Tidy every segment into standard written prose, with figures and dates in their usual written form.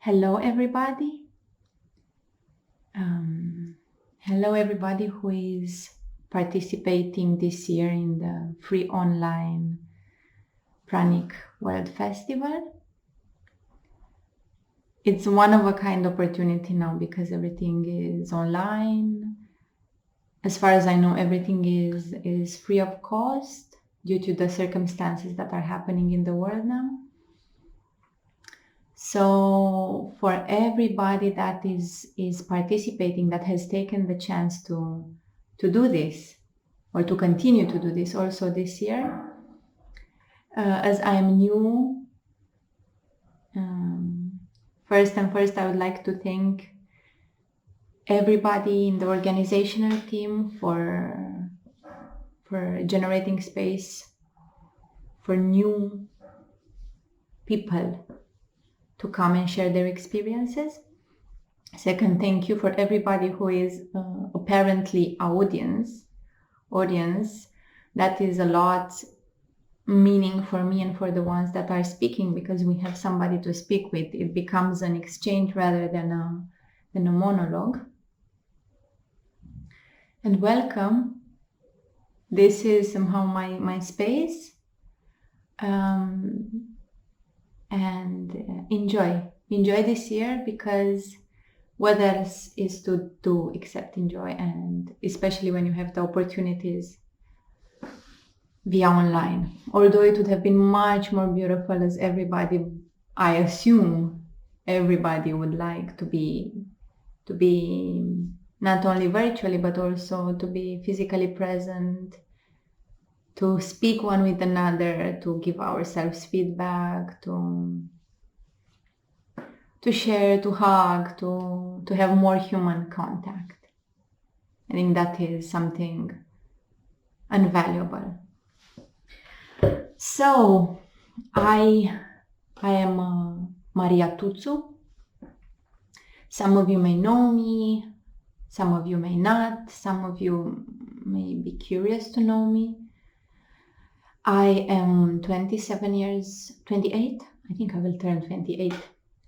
Hello, everybody. Hello, everybody who is participating this year in the free online Pranic World Festival. It's one of a kind opportunity now because everything is online. As far as I know, everything is free of cost due to the circumstances that are happening in the world now. So for everybody that is participating, that has taken the chance to do this or to continue to do this also this year, as I am new, first I would like to thank everybody in the organizational team for generating space for new people to come and share their experiences. Second, thank you for everybody who is apparently audience. That is a lot meaning for me and for the ones that are speaking, because we have somebody to speak with. It becomes an exchange rather than a monologue. And welcome. This is somehow my space. And enjoy this year, because what else is to do except enjoy, and especially when you have the opportunities via online. Although it would have been much more beautiful, as everybody, I assume everybody would like to be not only virtually but also to be physically present, to speak one with another, to give ourselves feedback, to share, to hug, to have more human contact. I think that is something invaluable. So I am Maria Tutso. Some of you may know me, some of you may not, some of you may be curious to know me. I am 28. I think I will turn 28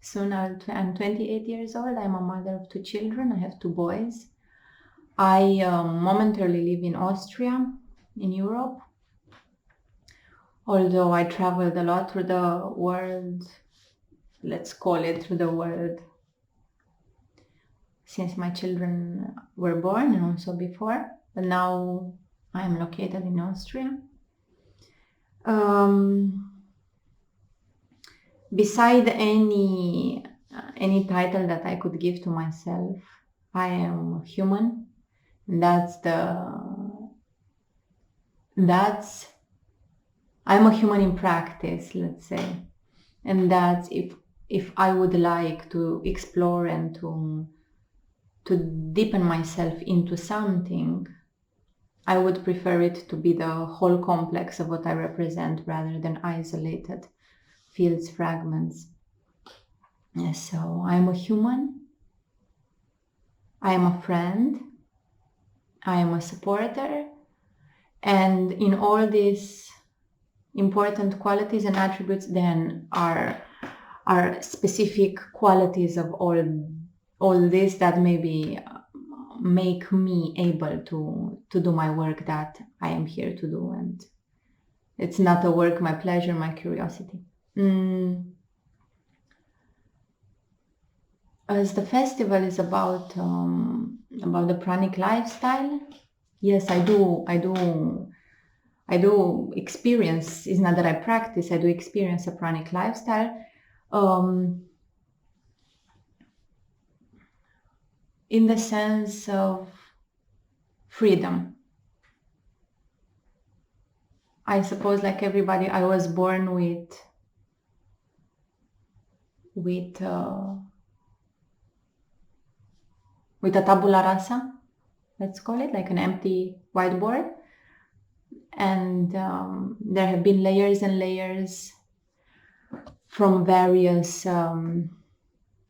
soon. I'm 28 years old. I'm a mother of 2 children. I have 2 boys. I momentarily live in Austria, in Europe. Although I traveled a lot through the world, let's call it through the world, since my children were born and also before. But now I am located in Austria. Beside any title that I could give to myself, I am human. I'm a human in practice, let's say. And that's if I would like to explore and to deepen myself into something, I would prefer it to be the whole complex of what I represent rather than isolated fields, fragments. So I'm a human, I am a friend, I am a supporter, and in all these important qualities and attributes then are specific qualities of all this that maybe make me able to do my work that I am here to do. And it's not a work, my pleasure, my curiosity. As the festival is about the pranic lifestyle, yes, I do experience. It's not that I practice. I do experience a pranic lifestyle. In the sense of freedom. I suppose, like everybody, I was born with a tabula rasa, let's call it, like an empty whiteboard. And there have been layers and layers from various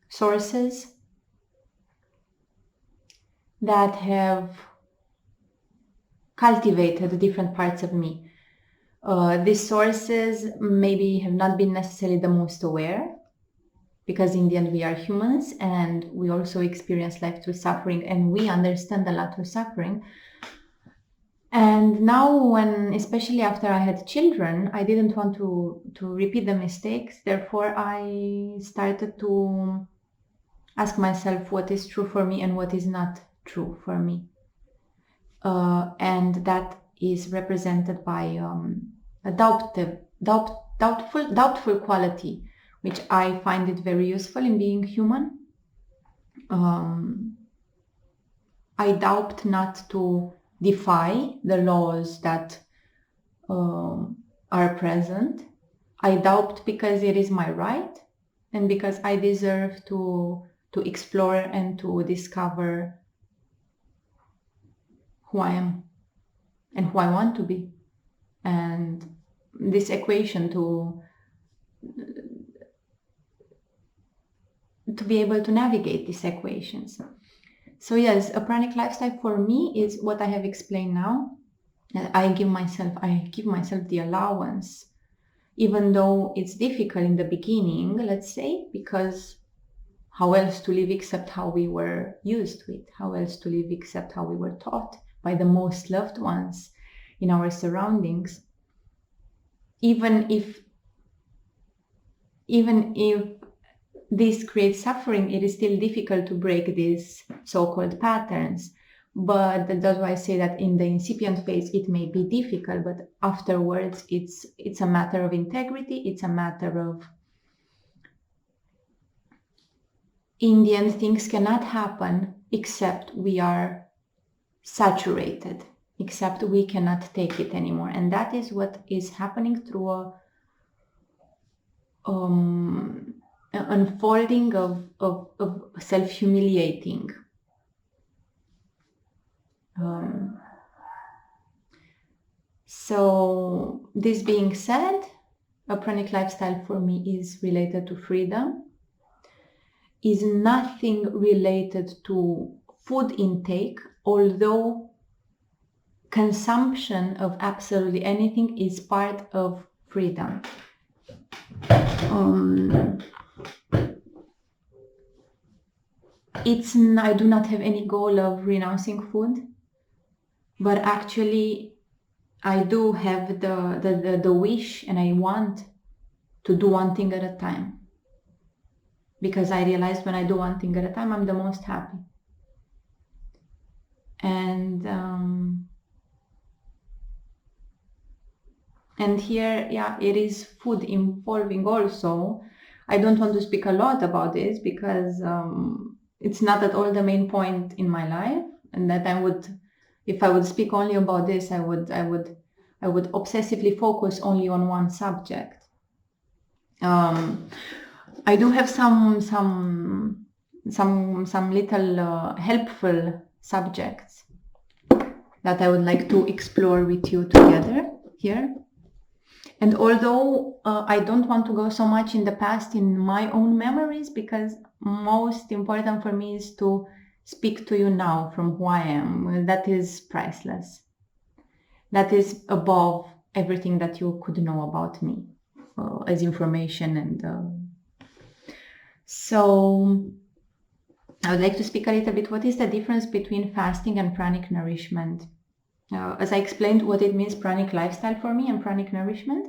sources that have cultivated different parts of me. These sources maybe have not been necessarily the most aware, because in the end we are humans and we also experience life through suffering, and we understand a lot through suffering. And now, when, especially after I had children, I didn't want to repeat the mistakes. Therefore, I started to ask myself what is true for me and what is not true for me. And that is represented by a doubtful quality, which I find it very useful in being human. I doubt not to defy the laws that are present. I doubt because it is my right and because I deserve to explore and to discover who I am and who I want to be. And this equation to be able to navigate these equations. So yes, a pranic lifestyle for me is what I have explained now. I give myself the allowance, even though it's difficult in the beginning, let's say, because how else to live except how we were used to it? How else to live except how we were taught by the most loved ones in our surroundings? Even if this creates suffering, it is still difficult to break these so-called patterns. But that's why I say that in the incipient phase it may be difficult, but afterwards it's a matter of integrity. It's a matter of, in the end, things cannot happen except we are saturated, except we cannot take it anymore. And that is what is happening through a unfolding of self-humiliating. So this being said, a pranic lifestyle for me is related to freedom, is nothing related to food intake, although consumption of absolutely anything is part of freedom. I do not have any goal of renouncing food, but actually I do have the wish, and I want to do one thing at a time, because I realized when I do one thing at a time, I'm the most happy. And here, it is food involving also. I don't want to speak a lot about this because it's not at all the main point in my life, and that if I would speak only about this, I would obsessively focus only on one subject. I do have some little helpful subjects that I would like to explore with you together here. And although I don't want to go so much in the past in my own memories, because most important for me is to speak to you now from who I am. That is priceless. That is above everything that you could know about me as information. And so I would like to speak a little bit what is the difference between fasting and pranic nourishment. As I explained what it means, pranic lifestyle for me and pranic nourishment.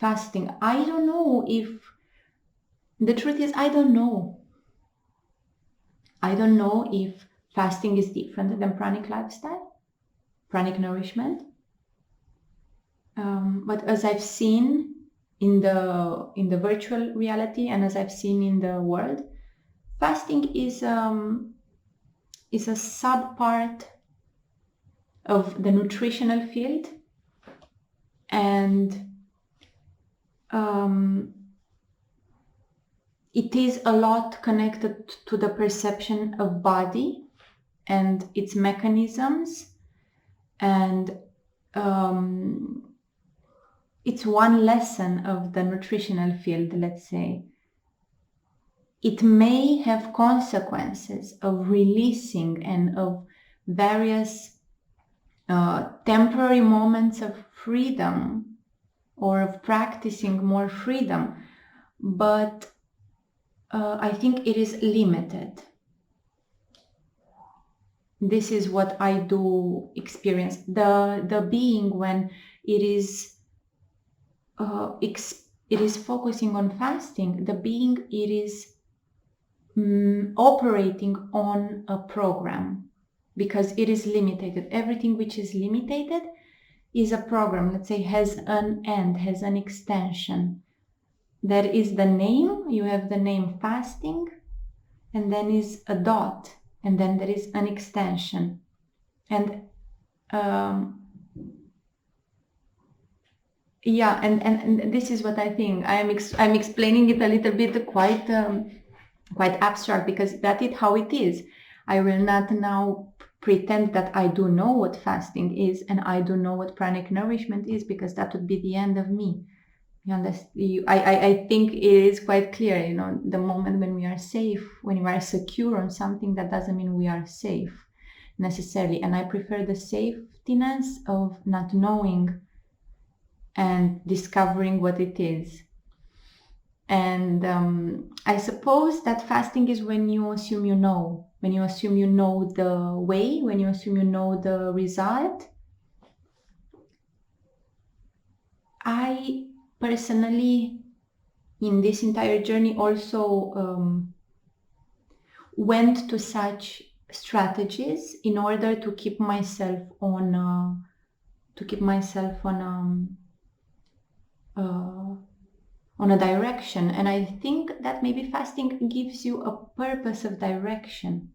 Fasting, I don't know if, the truth is I don't know. I don't know if fasting is different than pranic lifestyle, pranic nourishment. But as I've seen in the virtual reality, and as I've seen in the world, fasting is a sub-part of the nutritional field, and it is a lot connected to the perception of body and its mechanisms, and it's one lesson of the nutritional field, let's say. It may have consequences of releasing and of various temporary moments of freedom or of practicing more freedom, but I think it is limited. This is what I do experience. The being, when it is focusing on fasting, the being, it is operating on a program, because it is limited. Everything which is limited is a program, let's say, has an end, has an extension. There is the name, you have the name fasting, and then is a dot, and then there is an extension. And yeah, and this is what I think. I'm explaining it a little bit quite abstract, because that is how it is. I will not now pretend that I do know what fasting is and I do know what pranic nourishment is, because that would be the end of me. You understand? I think it is quite clear, the moment when we are safe, when we are secure on something, that doesn't mean we are safe necessarily. And I prefer the safetiness of not knowing and discovering what it is. And I suppose that fasting is when you assume you know, when you assume you know the way, when you assume you know the result. I personally, in this entire journey, also went to such strategies in order to keep myself on a direction. And I think that maybe fasting gives you a purpose of direction,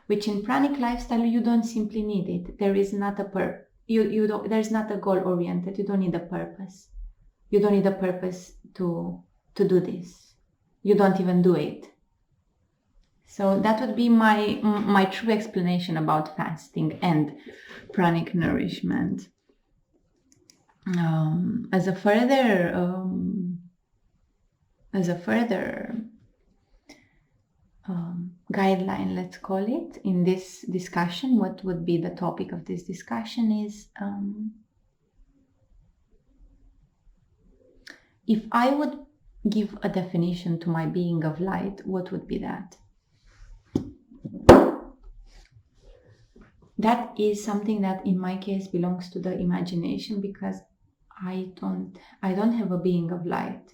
which in pranic lifestyle you don't simply need it. There is not a there's not a goal oriented. You don't need a purpose. You don't need a purpose to do this. You don't even do it. So that would be my true explanation about fasting and pranic nourishment. As a further guideline, let's call it, in this discussion, what would be the topic of this discussion is, if I would give a definition to my being of light, what would be that? That is something that in my case belongs to the imagination, because I don't have a being of light.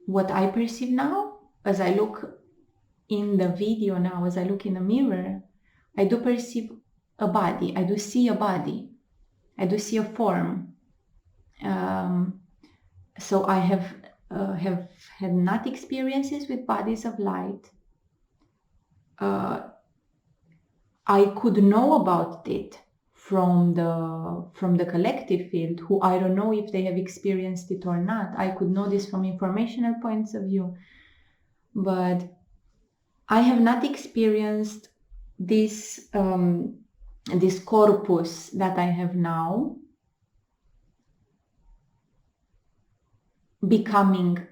What I perceive now, as I look in the video now, as I look in the mirror, I do perceive a body. I do see a body. I do see a form. So I have had not experiences with bodies of light. I could know about it from the collective field, who I don't know if they have experienced it or not. I could know this from informational points of view, but I have not experienced this this corpus that I have now becoming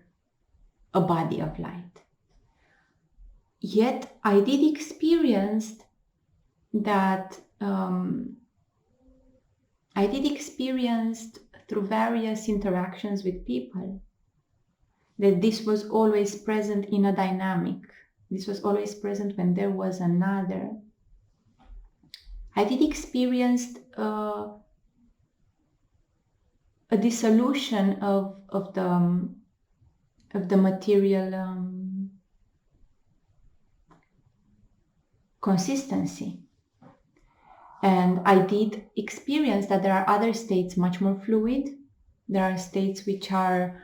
a body of light. Yet I did experience that I did experience through various interactions with people that this was always present in a dynamic. This was always present when there was another. I did experience a dissolution of the material consistency. And I did experience that there are other states much more fluid. There are states which are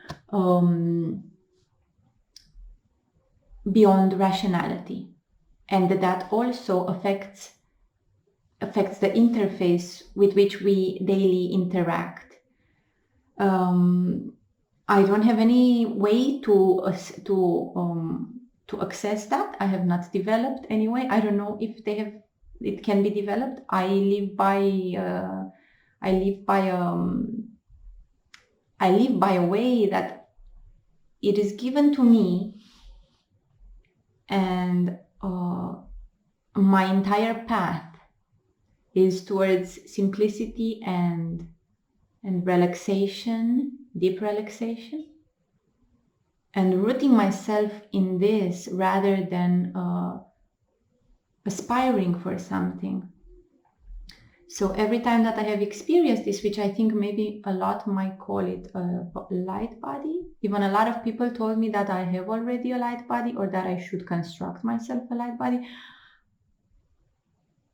beyond rationality, and that also affects the interface with which we daily interact. I don't have any way to access that. I have not developed anyway. I don't know if it can be developed. I live by a way that it is given to me, and my entire path is towards simplicity and relaxation, deep relaxation, and rooting myself in this rather than aspiring for something. So every time that I have experienced this, which I think maybe a lot might call it a light body, even a lot of people told me that I have already a light body or that I should construct myself a light body.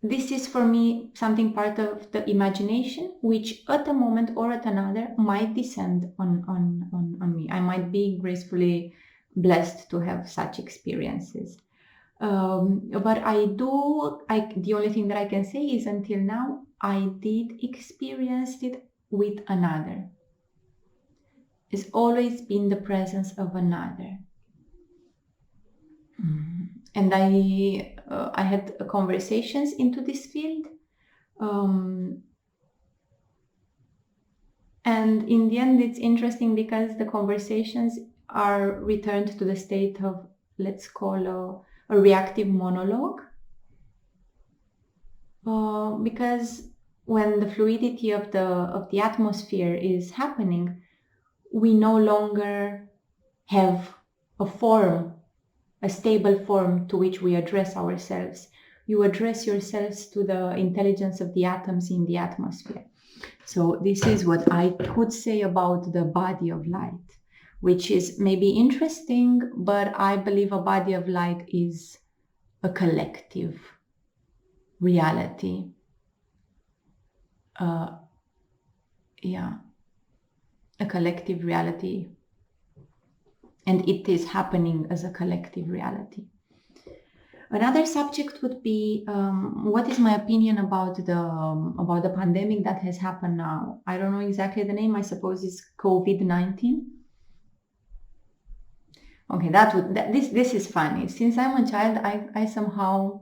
This is for me something part of the imagination, which at a moment or at another might descend on me. I might be gracefully blessed to have such experiences. But the only thing that I can say is until now, I did experience it with another. It's always been the presence of another. And I had conversations into this field. And in the end, it's interesting because the conversations are returned to the state of, let's call a reactive monologue. Because when the fluidity of the atmosphere is happening, we no longer have a form, a stable form to which we address ourselves. You address yourselves to the intelligence of the atoms in the atmosphere. So this is what I could say about the body of light, which is maybe interesting, but I believe a body of light is a collective reality. A collective reality. And it is happening as a collective reality. Another subject would be what is my opinion about the pandemic that has happened now. I don't know exactly the name. I suppose it's COVID-19. Okay, this is funny. Since I'm a child, I somehow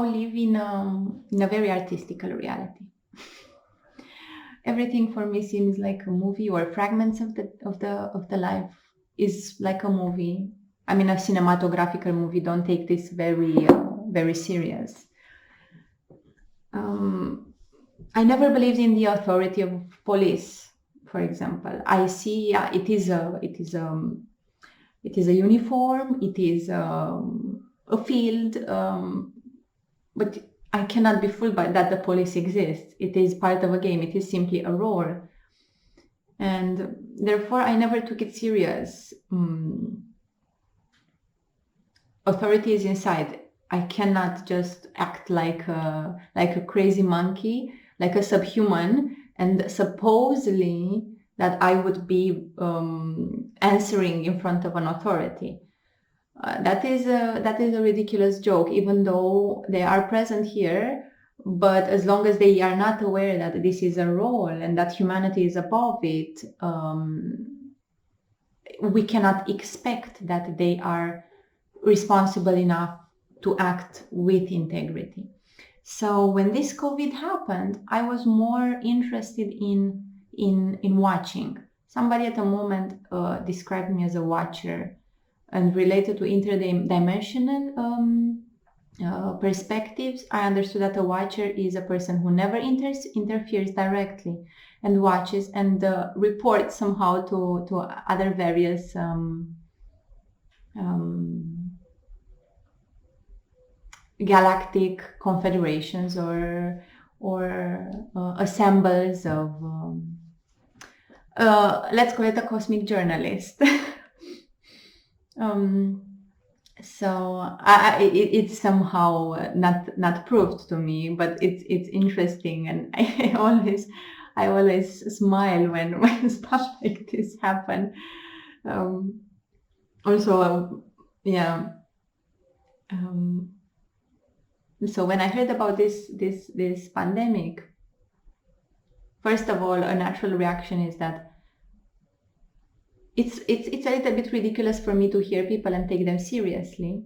live in a very artistical reality. Everything for me seems like a movie, or fragments of the life is like a movie. I mean, a cinematographical movie. Don't take this very serious. I never believed in the authority of police, for example. I see it is a uniform. It is a field, but I cannot be fooled by that the police exists. It is part of a game. It is simply a role. And therefore, I never took it serious. Authority is inside. I cannot just act like a crazy monkey, like a subhuman, and supposedly that I would be answering in front of an authority. That is a ridiculous joke, even though they are present here. But as long as they are not aware that this is a role and that humanity is above it, we cannot expect that they are responsible enough to act with integrity. So when this COVID happened, I was more interested in watching. Somebody at a moment described me as a watcher, and related to interdimensional perspectives, I understood that a watcher is a person who never interferes directly and watches and reports somehow to other various galactic confederations or assembles of let's call it a cosmic journalist. So it's somehow not proved to me, but it's interesting, and I always smile when stuff like this happen. So when I heard about this pandemic, first of all, a natural reaction is that it's a little bit ridiculous for me to hear people and take them seriously.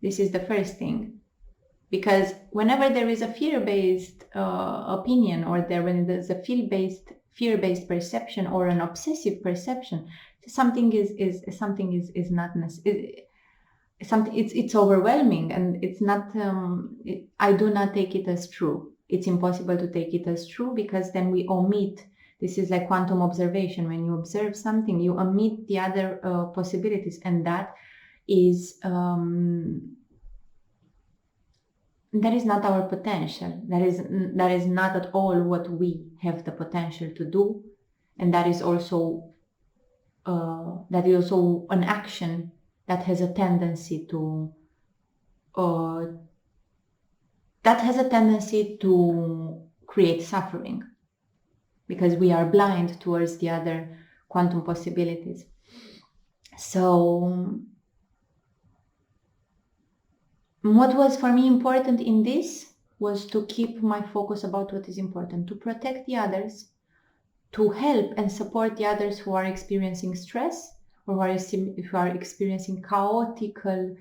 This is the first thing, because whenever there is a fear-based opinion, or when there's a fear-based perception or an obsessive perception, something is not necessary. something, it's overwhelming, and it's not, I do not take it as true. It's impossible to take it as true, because then we omit. This is like quantum observation. When you observe something, you omit the other possibilities, and that is not our potential. That is not at all what we have the potential to do, and that is also an action that has a tendency to create suffering, because we are blind towards the other quantum possibilities. So what was for me important in this was to keep my focus about what is important, to protect the others, to help and support the others who are experiencing stress, or who are experiencing chaotical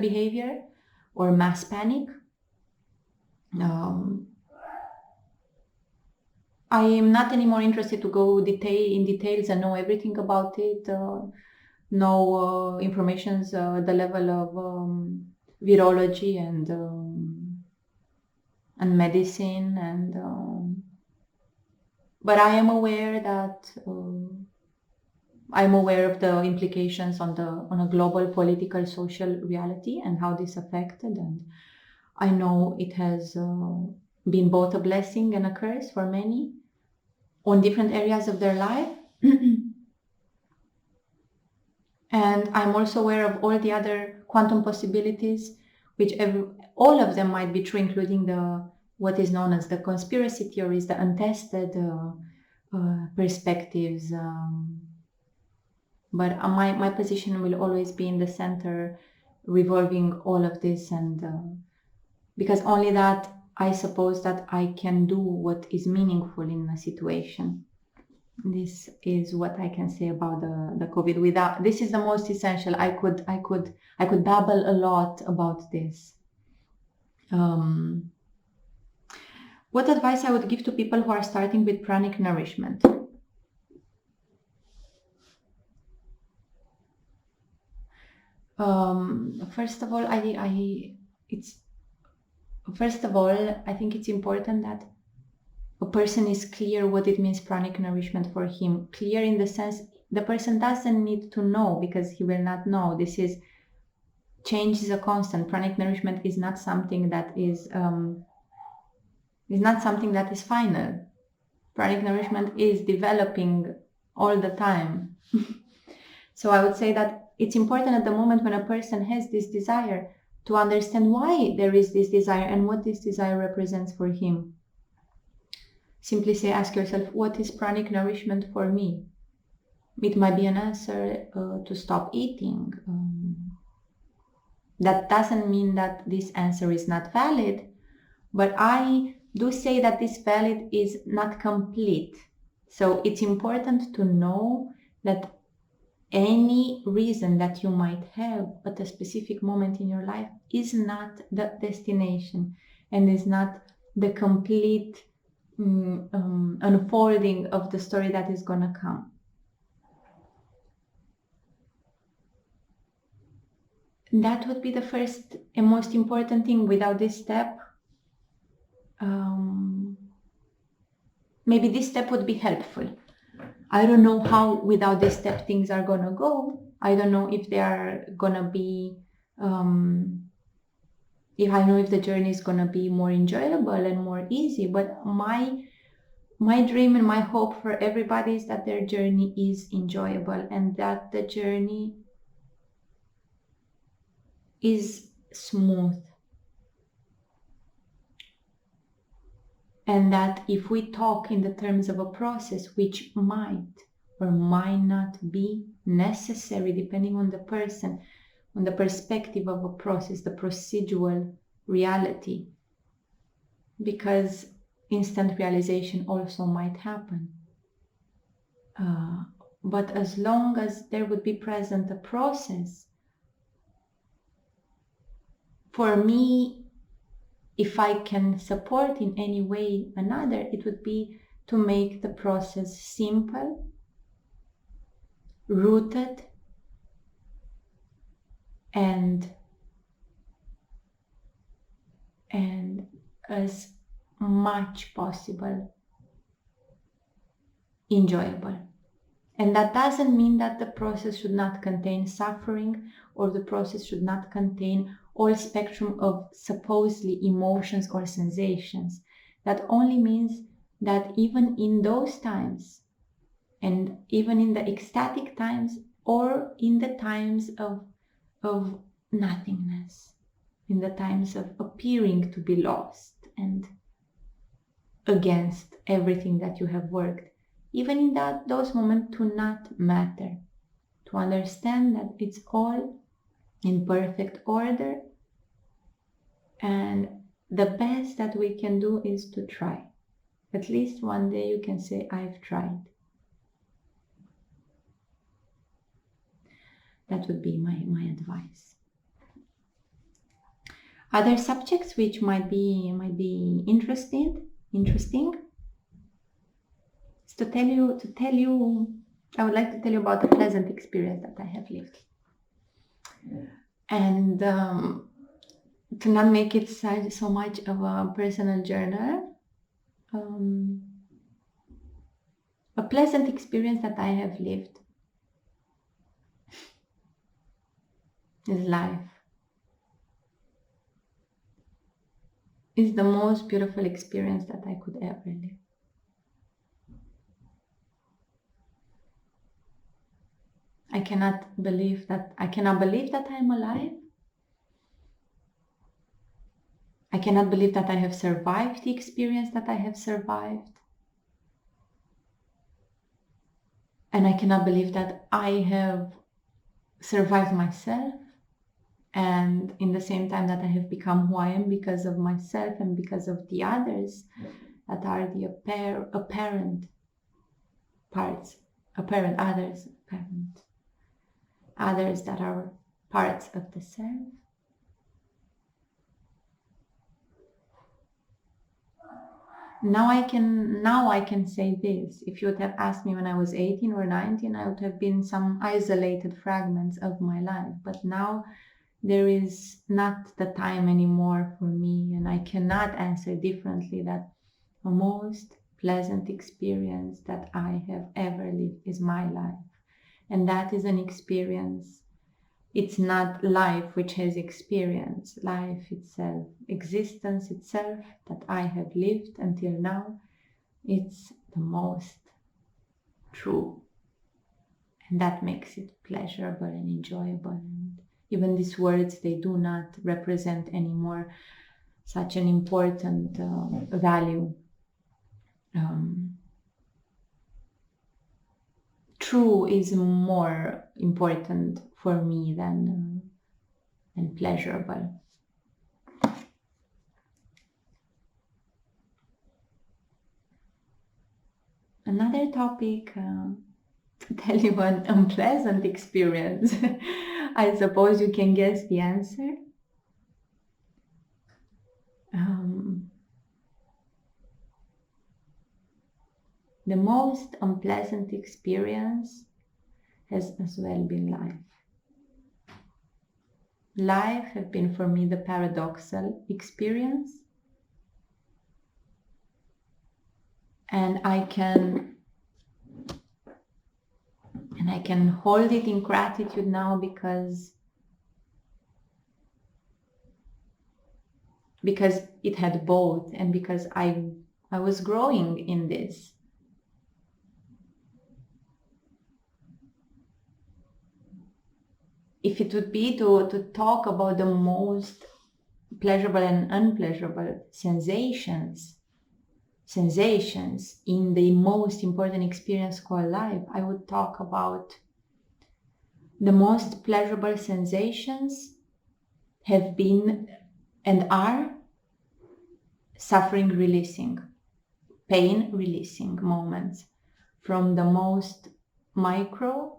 behavior or mass panic. I am not anymore interested to go in details and know everything about it, know information's the level of virology and medicine, and but I am aware that I'm aware of the implications on a global political social reality and how this affected, and I know it has been both a blessing and a curse for many on different areas of their life. And I'm also aware of all the other quantum possibilities, which all of them might be true, including what is known as the conspiracy theories, the untested perspectives. But my position will always be in the center, revolving all of this, and because only that, I suppose, that I can do what is meaningful in a situation. This is what I can say about the COVID. This is the most essential. I could babble a lot about this. What advice I would give to people who are starting with pranic nourishment? First of all, I think it's important that a person is clear what it means pranic nourishment for him. Clear in the sense the person doesn't need to know, because he will not know. Change is a constant. Pranic nourishment is not something that is final. Pranic nourishment is developing all the time. So I would say that it's important at the moment when a person has this desire to understand why there is this desire and what this desire represents for him. Simply ask yourself, what is pranic nourishment for me? It might be an answer to stop eating. That doesn't mean that this answer is not valid, but I do say that this valid is not complete. So it's important to know that any reason that you might have at a specific moment in your life is not the destination and is not the complete unfolding of the story that is going to come. That would be the first and most important thing. Without this step, maybe this step would be helpful. I don't know how without this step things are going to go. I don't know if they are going to be, if I know if the journey is going to be more enjoyable and more easy. But my dream and my hope for everybody is that their journey is enjoyable and that the journey is smooth. And that if we talk in the terms of a process which might or might not be necessary, depending on the person, on the perspective of a process, the procedural reality, because instant realization also might happen. But as long as there would be present a process, for me, if I can support in any way another, it would be to make the process simple rooted and as much possible enjoyable. And that doesn't mean that the process should not contain suffering, or the process should not contain all spectrum of supposedly emotions or sensations. That only means that even in those times, and even in the ecstatic times, or in the times of nothingness, in the times of appearing to be lost and against everything that you have worked, even in those moments, to not matter, to understand that it's all in perfect order, and the best that we can do is to try. At least one day you can say, I've tried. That would be my advice. Other subjects which might be interesting is to tell you, I would like to tell you about a pleasant experience that I have lived. And to not make it so much of a personal journal, a pleasant experience that I have lived is life. Is the most beautiful experience that I could ever live. I cannot believe that I'm alive. I cannot believe that I have survived the experience that I have survived. And I cannot believe that I have survived myself, and in the same time that I have become who I am because of myself and because of the others that are the apparent others that are parts of the self. Now I can say this. If you would have asked me when I was 18 or 19, I would have been some isolated fragments of my life. But now there is not the time anymore for me, and I cannot answer differently that the most pleasant experience that I have ever lived is my life. And that is an experience. It's not life which has experience, life itself, existence itself that I have lived until now. It's the most true. And that makes it pleasurable and enjoyable. And even these words, they do not represent anymore such an important value. True is more important for me than pleasurable. Another topic, to tell you an unpleasant experience. I suppose you can guess the answer. The most unpleasant experience has as well been life. Life has been for me the paradoxal experience. And I can hold it in gratitude now because it had both, and because I was growing in this. If it would be to talk about the most pleasurable and unpleasurable sensations in the most important experience called life, I would talk about the most pleasurable sensations have been and are suffering releasing, pain releasing moments, from the most micro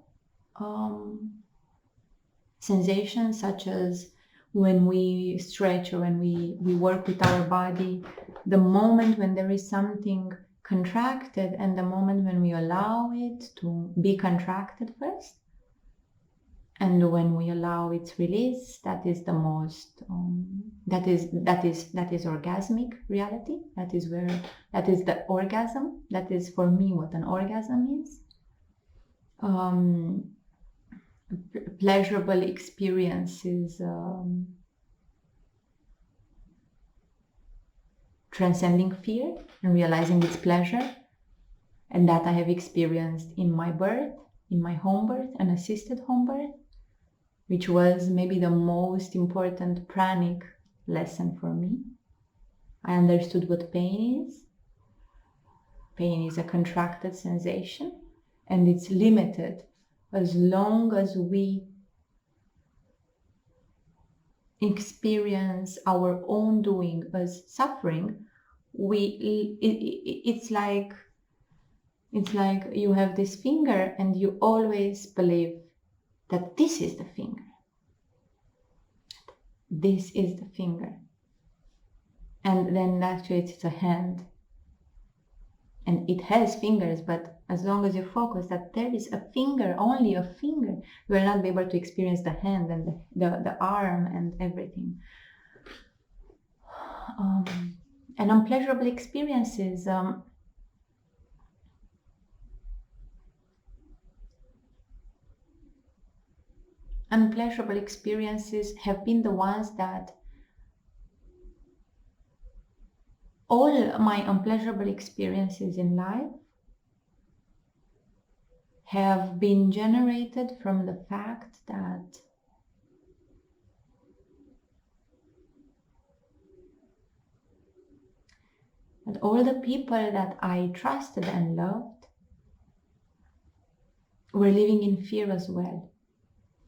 sensations, such as when we stretch or when we work with our body, the moment when there is something contracted, and the moment when we allow it to be contracted first, and when we allow its release, that is the most that is orgasmic reality. That is the orgasm. That is for me what an orgasm is. Pleasurable experiences, transcending fear and realizing its pleasure, and that I have experienced in my birth, in my home birth, an assisted home birth, which was maybe the most important pranic lesson for me. I understood what pain is. Pain is a contracted sensation, and it's limited as long as we experience our own doing as suffering. It's like you have this finger and you always believe that this is the finger. This is the finger. And then actually it's a hand. And it has fingers, but as long as you focus that there is a finger, only a finger, you will not be able to experience the hand and the arm and everything. And unpleasurable experiences, unpleasurable experiences have been the ones that all my unpleasurable experiences in life have been generated from the fact that all the people that I trusted and loved were living in fear as well.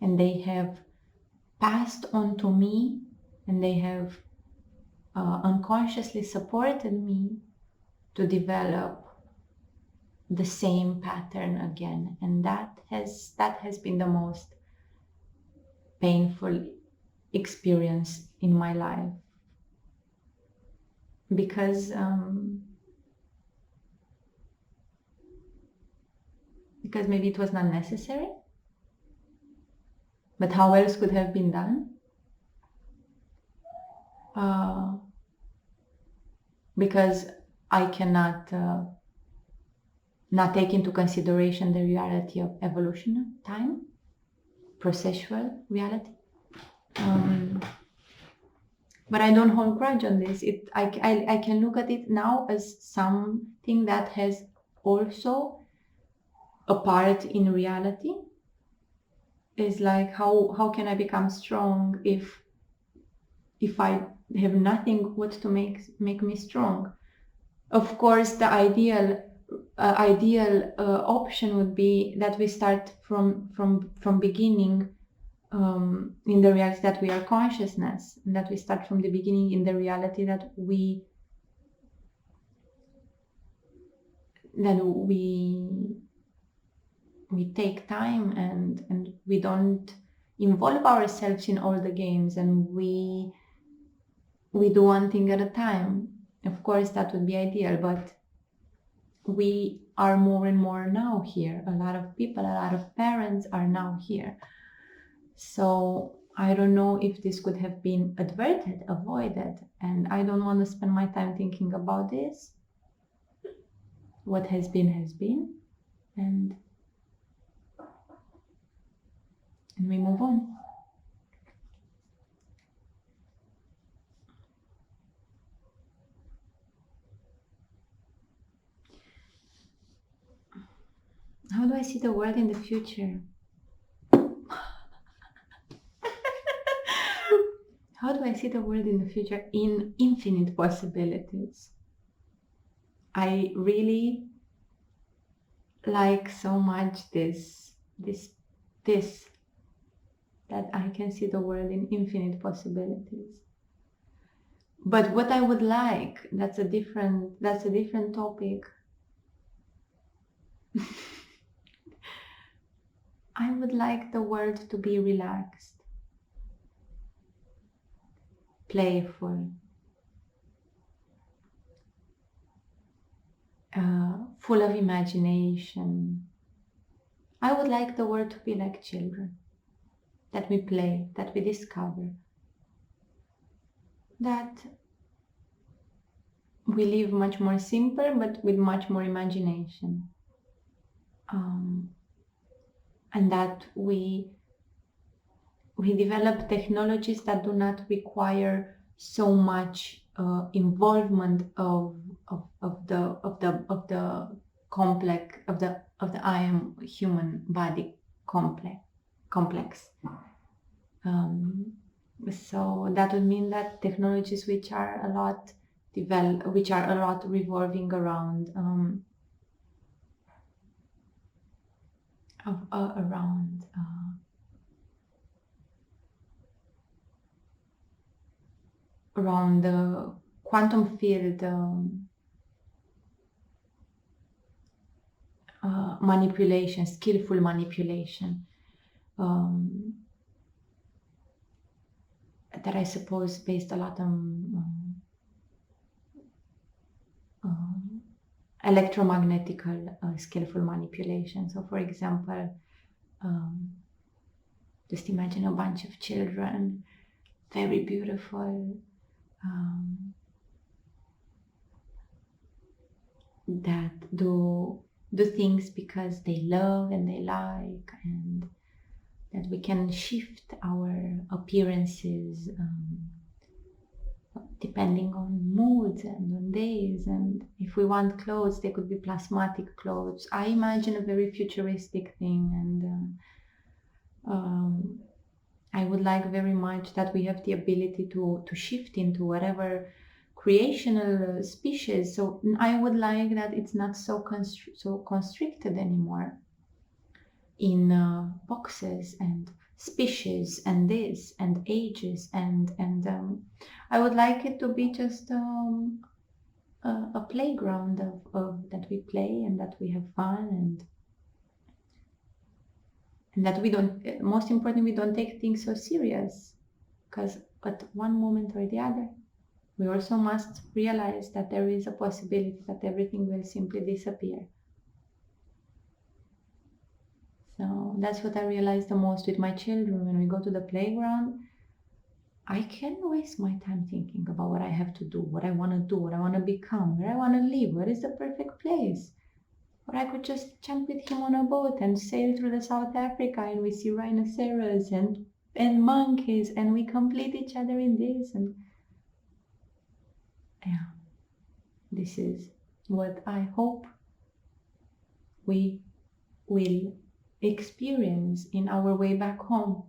And they have passed on to me, and they have unconsciously supported me to develop the same pattern again. And that has been the most painful experience in my life, because maybe it was not necessary. But how else could have been done? Because I cannot not take into consideration the reality of evolution, time, processual reality. But I don't hold grudge on this. I can look at it now as something that has also a part in reality. Is like, how can I become strong if I have nothing what to make me strong? Of course, the ideal option would be that we start from beginning in the reality that we are consciousness, and that we start from the beginning in the reality that we take time and we don't involve ourselves in all the games, and we do one thing at a time. Of course, that would be ideal, but we are more and more now here. A lot of people, a lot of parents are now here. So I don't know if this could have been averted, avoided, and I don't want to spend my time thinking about this. What has been, and we move on. How do I see the world in the future? How do I see the world in the future? In infinite possibilities. I really like so much this that I can see the world in infinite possibilities. But what I would like, that's a different topic. I would like the world to be relaxed, playful, full of imagination. I would like the world to be like children, that we play, that we discover, that we live much more simple but with much more imagination. And that we develop technologies that do not require so much involvement of the complex of the I am human body complex. So that would mean that technologies which are a lot revolving around around the quantum field manipulation, skillful manipulation, that I suppose based a lot on electromagnetical skillful manipulation. So for example, just imagine a bunch of children, very beautiful, that do things because they love and they like, and that we can shift our appearances depending on moods and on days. And if we want clothes, they could be plasmatic clothes. I imagine a very futuristic thing, and I would like very much that we have the ability to shift into whatever creational species. So I would like that it's not so constricted anymore in boxes and species and this and ages, and I would like it to be just a playground of that we play and that we have fun, and that we don't, most importantly, we don't take things so serious, because at one moment or the other we also must realize that there is a possibility that everything will simply disappear. So that's what I realize the most with my children. When we go to the playground, I can waste my time thinking about what I have to do, what I want to do, what I want to become, where I want to live, what is the perfect place. Or I could just jump with him on a boat and sail through the South Africa, and we see rhinoceros and monkeys, and we complete each other in this. And yeah, this is what I hope we will experience in our way back home.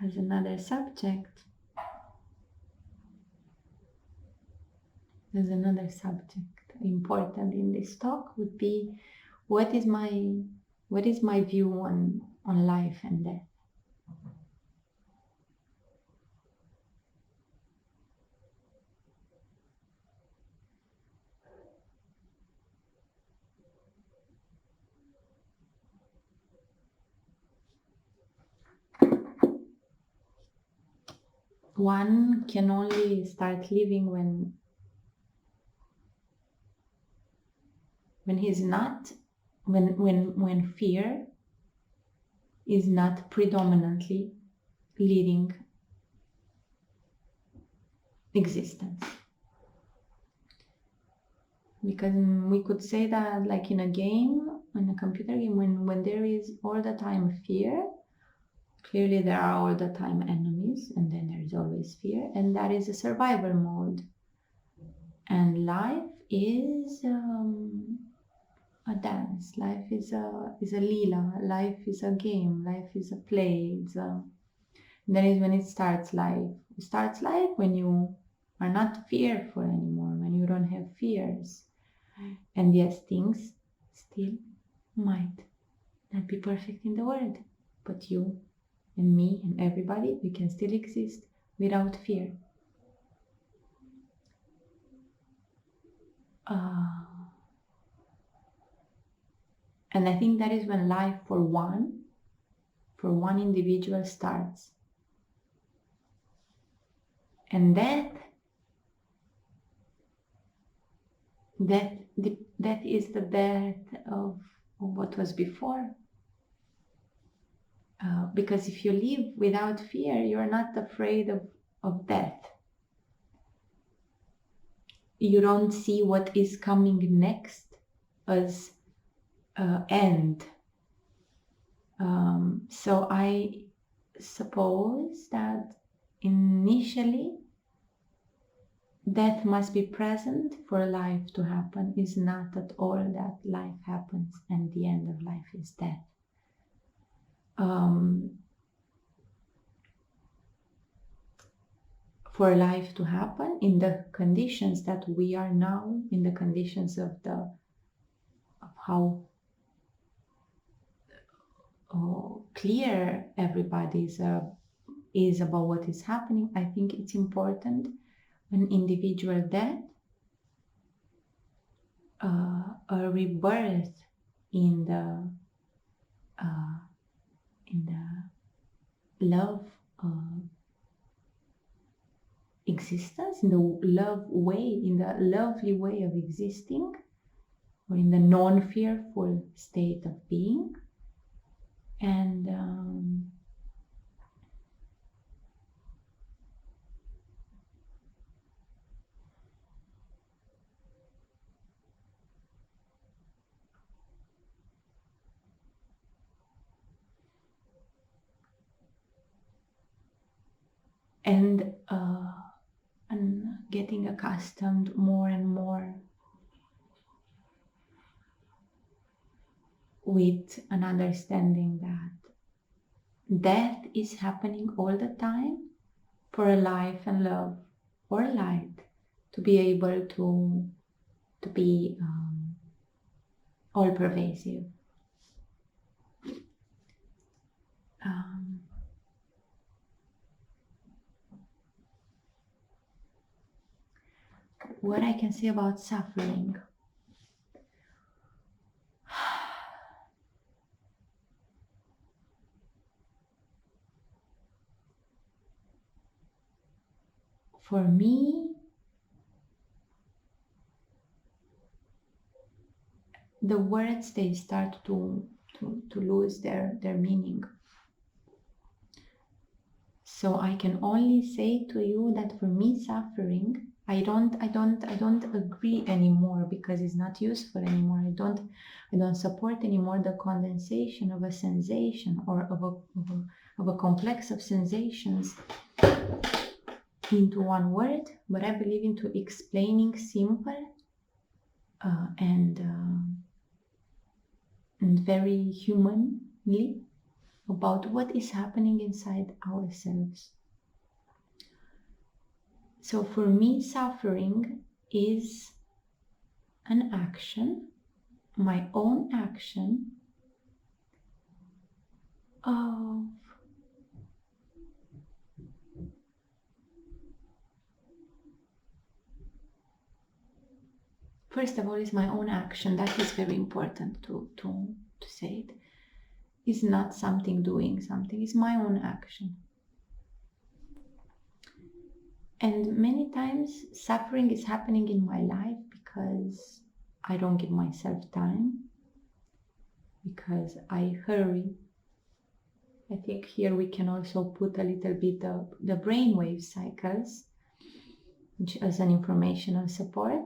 As another subject, important in this talk would be, what is my view on life and death? One can only start living when he's not, when fear is not predominantly leading existence. Because we could say that, like in a game, in a computer game, when there is all the time fear, clearly there are all the time enemies, and then there is always fear, and that is a survival mode. And life is a dance. Life is a lila. Life is a game. Life is a play. That is when it starts life. It starts life when you are not fearful anymore, when you don't have fears. And yes, things still might not be perfect in the world, but you and me and everybody, we can still exist without fear. And I think that is when life, for for one individual starts. And that is the death of what was before. Because if you live without fear, you're not afraid of death. You don't see what is coming next as end. So I suppose that initially death must be present for life to happen. Is not at all that life happens and the end of life is death. For life to happen in the conditions that we are now, in the conditions of how clear everybody is about what is happening, I think it's important an individual death, a rebirth in the love existence, in the love way, in the lovely way of existing, or in the non-fearful state of being. And getting accustomed more and more with an understanding that death is happening all the time for a life and love or light to be able to be all pervasive. What I can say about suffering. For me, the words, they start to lose their meaning. So I can only say to you that for me, suffering, I don't agree anymore because it's not useful anymore. I don't support anymore the condensation of a sensation or of a complex of sensations into one word, but I believe into explaining simple and very humanly about what is happening inside ourselves. So for me, suffering is an action, my own action of first of all, is my own action. That is very important to say it. It's not something doing something, it's my own action. And many times suffering is happening in my life because I don't give myself time, because I hurry. I think here we can also put a little bit of the brainwave cycles, which as an informational support.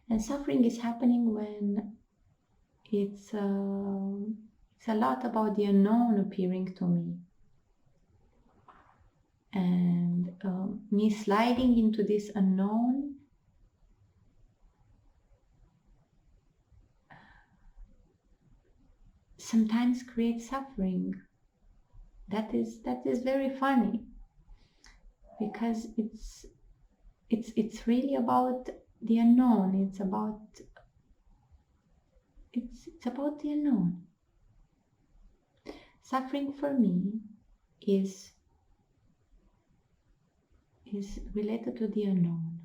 And suffering is happening when it's a lot about the unknown appearing to me. And me sliding into this unknown sometimes creates suffering. That is very funny, because it's really about the unknown. It's about the unknown. Suffering for me is related to the unknown.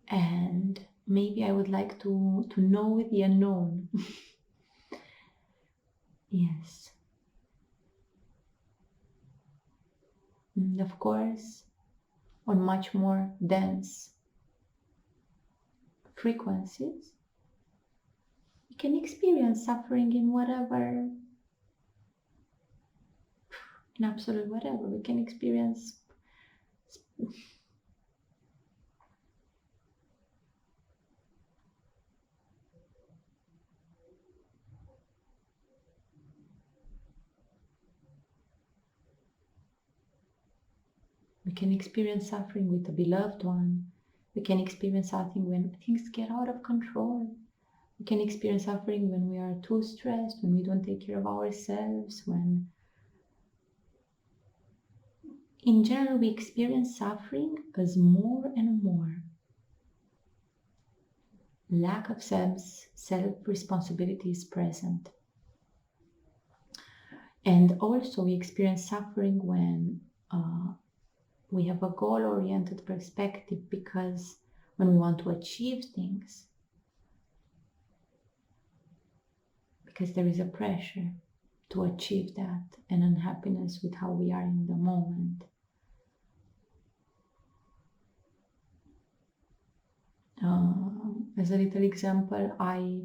And maybe I would like to know the unknown. Yes. And of course, on much more dense frequencies, we can experience suffering in whatever, in absolute whatever. We can experience suffering with a beloved one. We can experience something when things get out of control. We can experience suffering when we are too stressed, when we don't take care of ourselves, when in general we experience suffering as more and more lack of self-responsibility is present. And also we experience suffering when we have a goal-oriented perspective, because when we want to achieve things, because there is a pressure to achieve that, and unhappiness with how we are in the moment. As a little example, I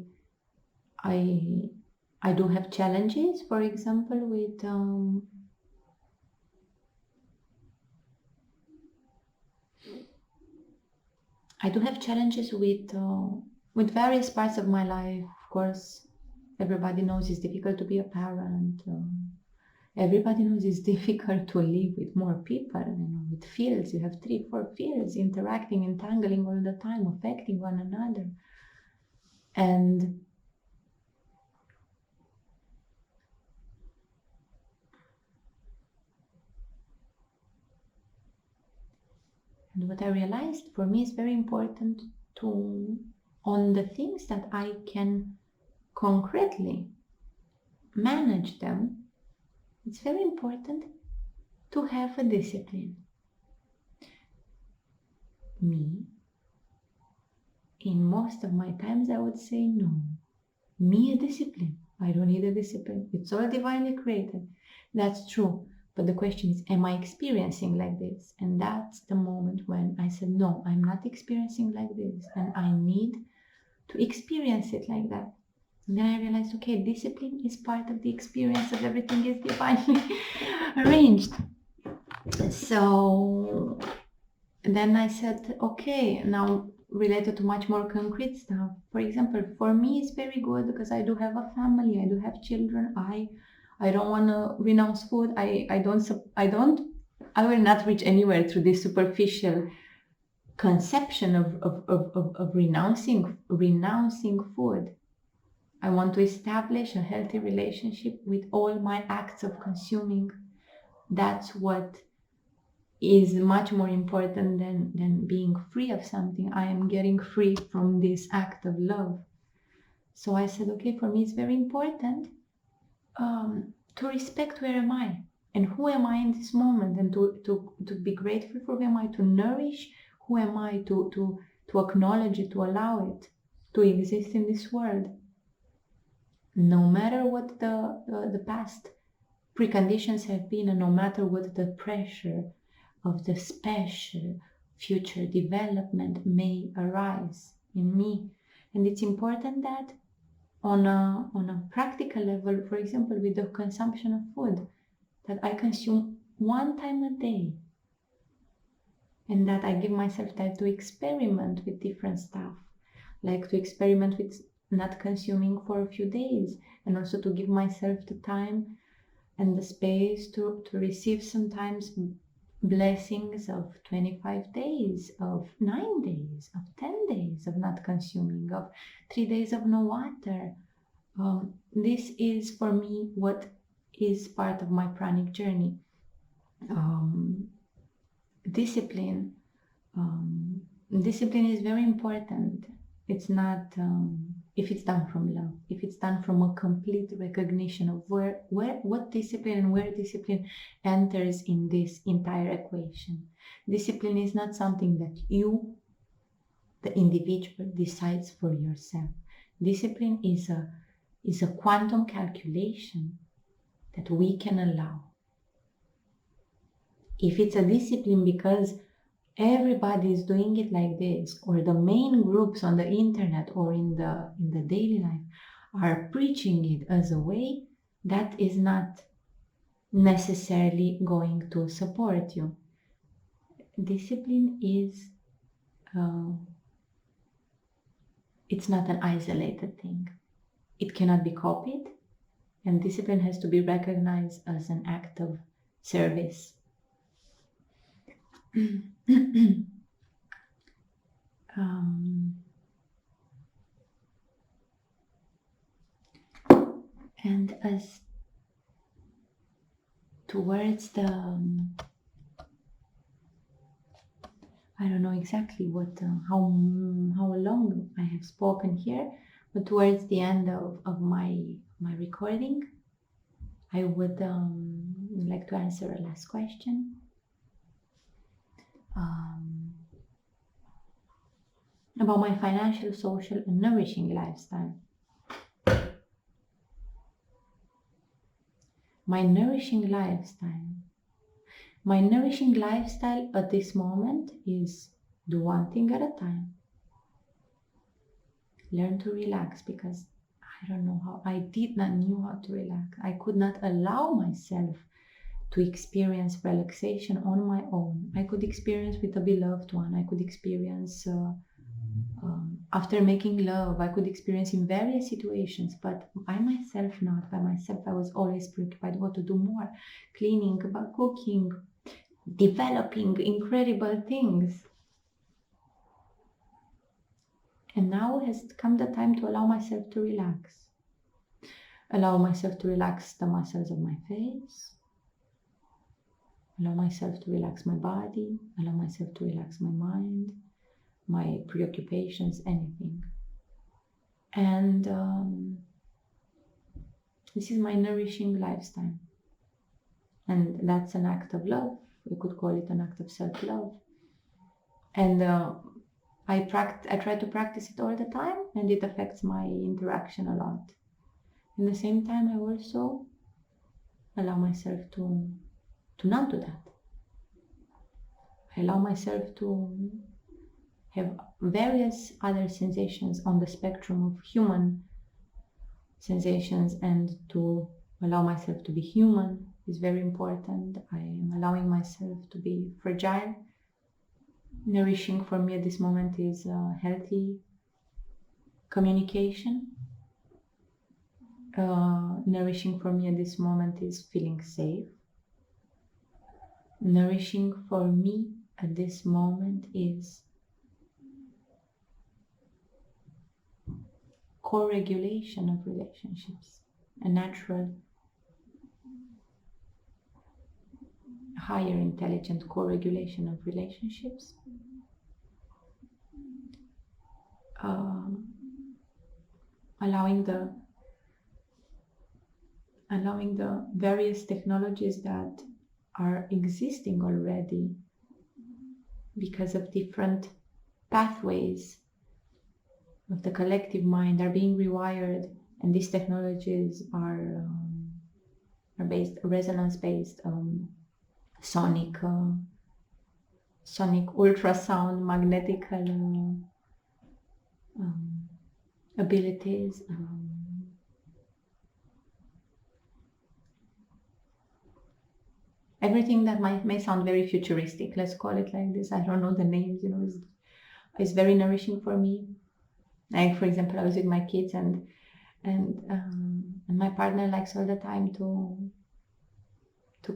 do have challenges, for example, with I do have challenges with various parts of my life. Of course, everybody knows it's difficult to be a parent. Everybody knows it's difficult to live with more people. With fields, you have 3-4 fields interacting, entangling all the time, affecting one another. And what I realized, for me, is very important to, on the things that I can concretely manage them, it's very important to have a discipline. Me, in most of my times, I would say no. Me, a discipline. I don't need a discipline. It's all divinely created. That's true. But the question is, am I experiencing like this? And that's the moment when I said, no, I'm not experiencing like this. And I need to experience it like that. And then I realized, okay, discipline is part of the experience of everything is divinely arranged. So then I said, okay, now related to much more concrete stuff. For example, for me, it's very good because I do have a family, I do have children. I don't want to renounce food. I will not reach anywhere through this superficial conception of renouncing food. I want to establish a healthy relationship with all my acts of consuming. That's what is much more important than being free of something. I am getting free from this act of love. So I said, okay, for me it's very important to respect where am I and who am I in this moment, and to be grateful for who am I, to nourish who am I, to acknowledge it, to allow it to exist in this world. No matter what the past preconditions have been, and no matter what the pressure of the special future development may arise in me. And it's important that on a practical level, for example, with the consumption of food, that I consume 1 time a day, and that I give myself time to experiment with different stuff, like to experiment with not consuming for a few days, and also to give myself the time and the space to receive sometimes blessings of 25 days, of 9 days, of 10 days of not consuming, of 3 days of no water. This is for me what is part of my pranic journey. Discipline is very important. It's not if it's done from love, if it's done from a complete recognition of what discipline and where discipline enters in this entire equation. Discipline is not something that The individual decides for yourself. Discipline is a quantum calculation that we can allow. If it's a discipline because everybody is doing it like this, or the main groups on the internet or in the daily life are preaching it as a way, that is not necessarily going to support you. Discipline is it's not an isolated thing. It cannot be copied, and discipline has to be recognized as an act of service. And as towards the I don't know exactly what how long I have spoken here, but towards the end of my recording, I would like to answer a last question. About my financial, social, and nourishing lifestyle. My nourishing lifestyle. My nourishing lifestyle at this moment is do one thing at a time. Learn to relax, because I don't know how, I did not know how to relax. I could not allow myself to experience relaxation on my own. I could experience with a beloved one. I could experience after making love. I could experience in various situations, but by myself not. By myself, I was always preoccupied what to do more. Cleaning, cooking, developing incredible things. And now has come the time to allow myself to relax. Allow myself to relax the muscles of my face. Allow myself to relax my body. Allow myself to relax my mind, my preoccupations, anything. And this is my nourishing lifestyle. And that's an act of love. We could call it an act of self-love. And I try to practice it all the time, and it affects my interaction a lot. At the same time, I also allow myself to not do that. I allow myself to have various other sensations on the spectrum of human sensations, and to allow myself to be human is very important. I am allowing myself to be fragile. Nourishing for me at this moment is healthy communication. Nourishing for me at this moment is feeling safe. Nourishing for me at this moment is co-regulation of relationships, a natural, higher intelligent co-regulation of relationships. Allowing the various technologies that are existing already because of different pathways of the collective mind are being rewired, and these technologies are based resonance-based, sonic ultrasound, magnetical abilities. Everything that may sound very futuristic, let's call it like this. I don't know the names, is very nourishing for me. Like, for example, I was with my kids, and my partner likes all the time to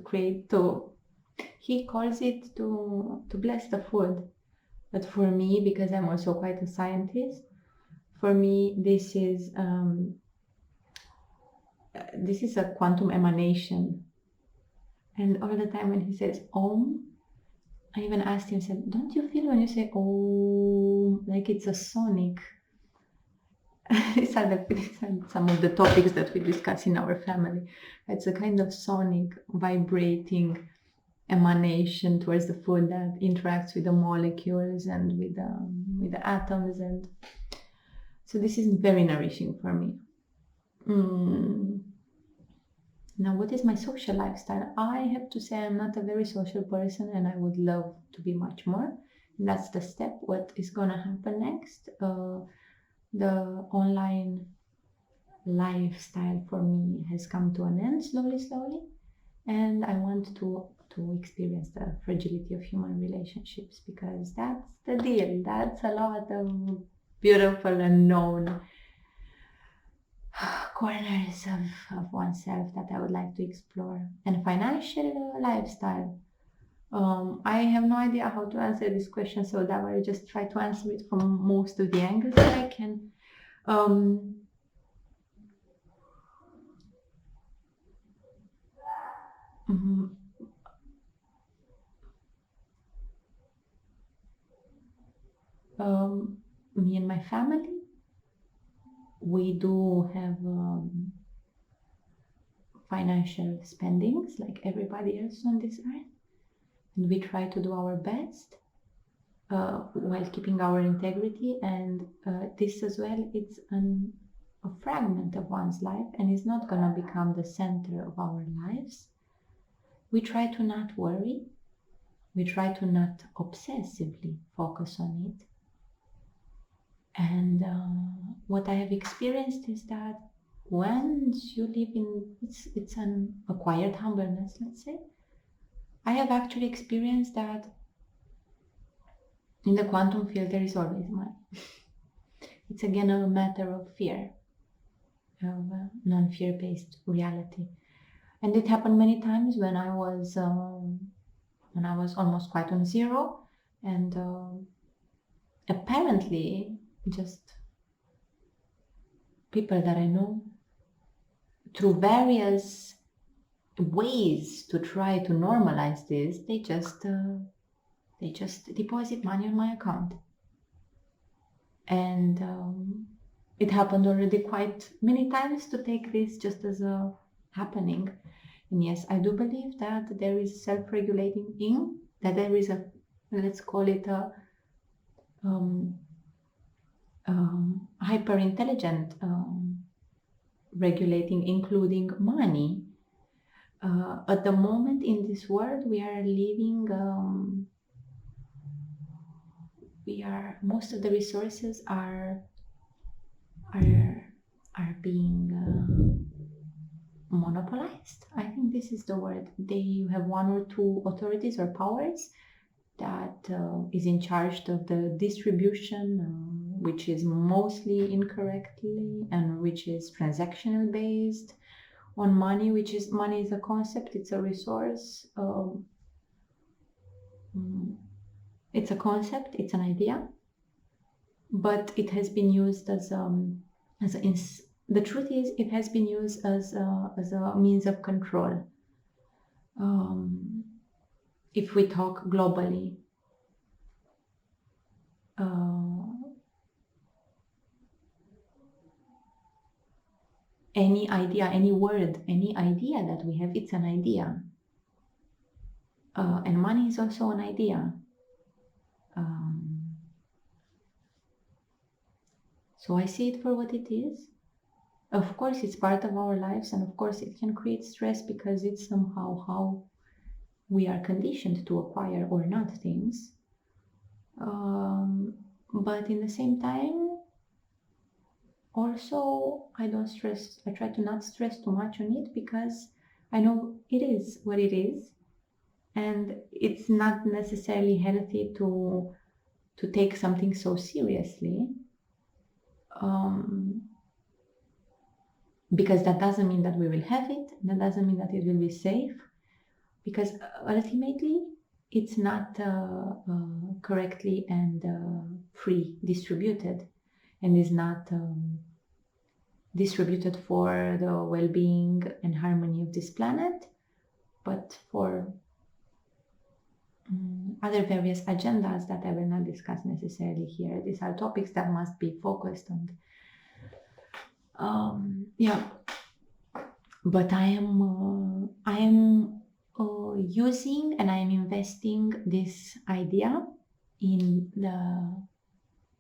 create, he calls it to bless the food. But for me, because I'm also quite a scientist, for me this is a quantum emanation. And all the time when he says Om, I even asked him, said, don't you feel when you say Om like it's a sonic? These are some of the topics that we discuss in our family. It's a kind of sonic, vibrating emanation towards the food that interacts with the molecules and with the atoms. And so this is very nourishing for me. Now, what is my social lifestyle? I have to say I'm not a very social person, and I would love to be much more. That's the step. What is gonna happen next? The online lifestyle for me has come to an end slowly, and I want to experience the fragility of human relationships, because that's the deal. That's a lot of beautiful unknown corners of oneself that I would like to explore. And financial lifestyle. I have no idea how to answer this question, so that I just try to answer it from most of the angles that I can. Me and my family, we do have financial spendings like everybody else on this earth, and we try to do our best while keeping our integrity. And this as well, it's a fragment of one's life, and is not going to become the center of our lives. We try to not worry. We try to not obsessively focus on it. And what I have experienced is that once you live in, it's an acquired humbleness, let's say. I have actually experienced that in the quantum field there is always money. It's again a matter of fear, of non-fear based reality. And it happened many times when I was almost quite on zero, and apparently just people that I know, through various ways to try to normalize this, they just deposit money on my account. And it happened already quite many times to take this just as a happening. And yes, I do believe that there is self-regulating in, that there is a, let's call it a hyper-intelligent regulating, including money. At the moment in this world, we are living, most of the resources are being monopolized. I think this is the word. They have one or two authorities or powers that is in charge of the distribution, which is mostly incorrectly, and which is transactional based on money, which is, money is a concept, it's a resource, it's a concept, it's an idea, but it has been used the truth is, it has been used as a means of control. If we talk globally, any idea, any word, any idea that we have, it's an idea. And money is also an idea. So I see it for what it is. Of course, it's part of our lives, and of course it can create stress because it's somehow how we are conditioned to acquire or not things. But in the same time, also, I try to not stress too much on it, because I know it is what it is, and it's not necessarily healthy to take something so seriously, because that doesn't mean that we will have it, that doesn't mean that it will be safe, because ultimately it's not correctly and free distributed, and is not distributed for the well-being and harmony of this planet, but for other various agendas that I will not discuss necessarily here. These are topics that must be focused on. But I am using and I am investing this idea in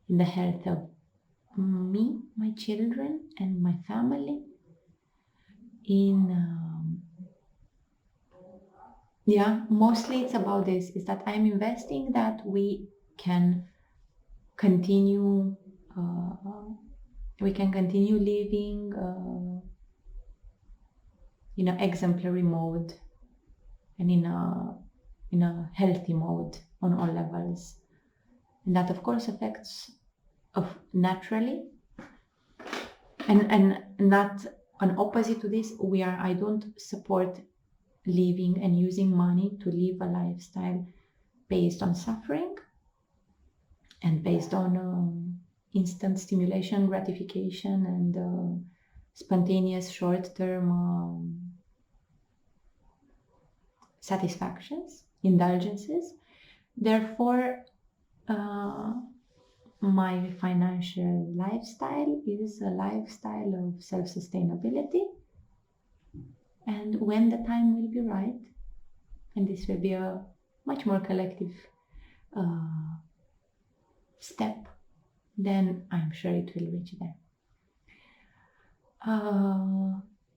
the health of me, my children, and my family. Mostly it's about this, is that I'm investing that we can continue living in an exemplary mode and in a healthy mode on all levels, and that of course affects naturally, and not an opposite to this. I don't support living and using money to live a lifestyle based on suffering and based on instant stimulation, gratification, and spontaneous short-term satisfactions, indulgences. Therefore, my financial lifestyle is a lifestyle of self-sustainability. And when the time will be right, and this will be a much more collective step, then I'm sure it will reach there.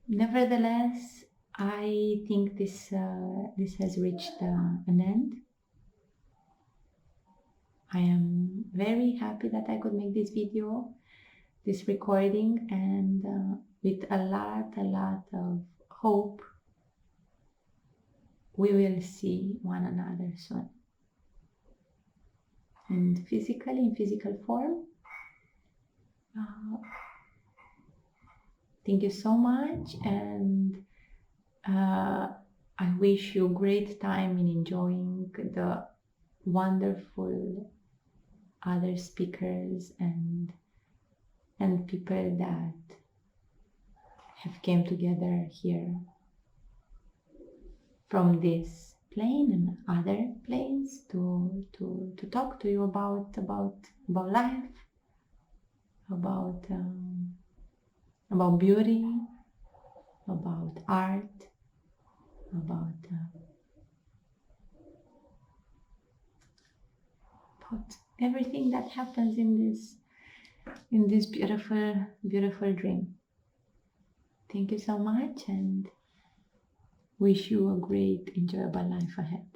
Nevertheless, I think this has reached an end. I am very happy that I could make this video, this recording, and with a lot of hope we will see one another soon. And in physical form. Thank you so much, and I wish you a great time in enjoying the wonderful other speakers and people that have came together here from this plane and other planes to talk to you about life, about beauty, about art, about everything that happens in this beautiful dream. Thank you so much, and wish you a great, enjoyable life ahead.